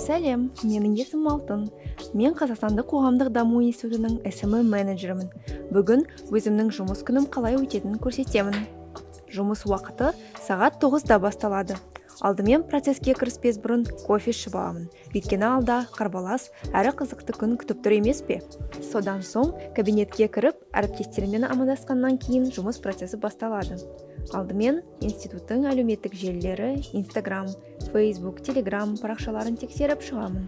Сәлем, менің есімім Алтын. Мен Қазақстандық қоғамдық даму институтының SMM менеджерімін. Бүгін өзімнің жұмыс күнім қалай өтетінін көрсетемін. Жұмыс уақыты сағат 9-да басталады. Алдымен процеске кіріспес бұрын кофе ішіп аламын. Өйткені алда қарбалас әрі қызықты күн күтіп тұр емес пе? Содан соң кабинетке кіріп, әріптестермен амандасқаннан кейін жұмыс процесі басталады. Алдымен институттың әлеуметтік желілері, Instagram, Facebook, Telegram парақшаларын тексеріп шығамын.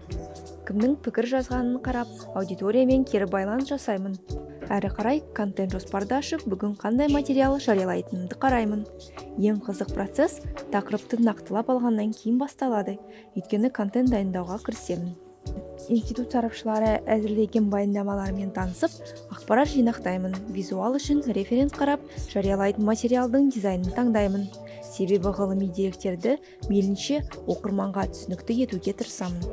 Кімнің пікір жазғанын қарап, аудиториямен кері байланыс жасаймын. Әрі қарай контент жоспарды ашып, бүгін қандай материал жариялайтынымды қараймын. Ең қызық процесс тақырыпты нақтылап алғаннан кейін басталады. Өйткені контент дайындауға кірісемін. Институт сарапшылары әзірлеген баяндамалармен танысып, ақпарат жинақтаймын. Визуал үшін референс қарап, жариялайтын материалдың дизайнын таңдаймын. Себебі ғылыми деректерді мейлінше оқырманға түсінікті етуге тырысамын.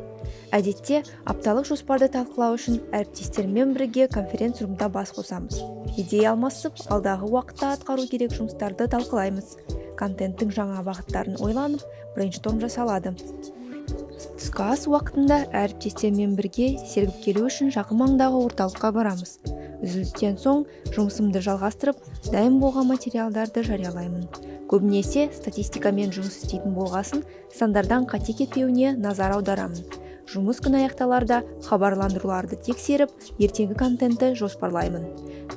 Әдетте, апталық жоспарды талқылау үшін әріптестермен бірге конференц-румда бас қосамыз. Идея алмасып, алдағы уақытта атқару керек жұмыстарды талқылаймыз. Контенттің жаңа бағыттарын ойланып, брейншторм жасалады. Түскі ас уақытында әріптестермен бірге сергіп келу үшін жақын маңдағы орталыққа барамыз. Үзілістен соң жұмысымды жалғастырып, дайын болған материалдарды жариялаймын. Көбінесе статистикамен жұмыс істейтін болғасын, сандардан қате кетпеуіне назар аударамын. Жұмыс күн аяқталарда хабарландыруларды тексеріп, ертеңгі контентті жоспарлаймын.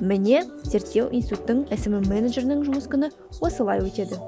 Міне, зерттеу институттың SMM менеджерінің жұмыс күні осылай өтеді.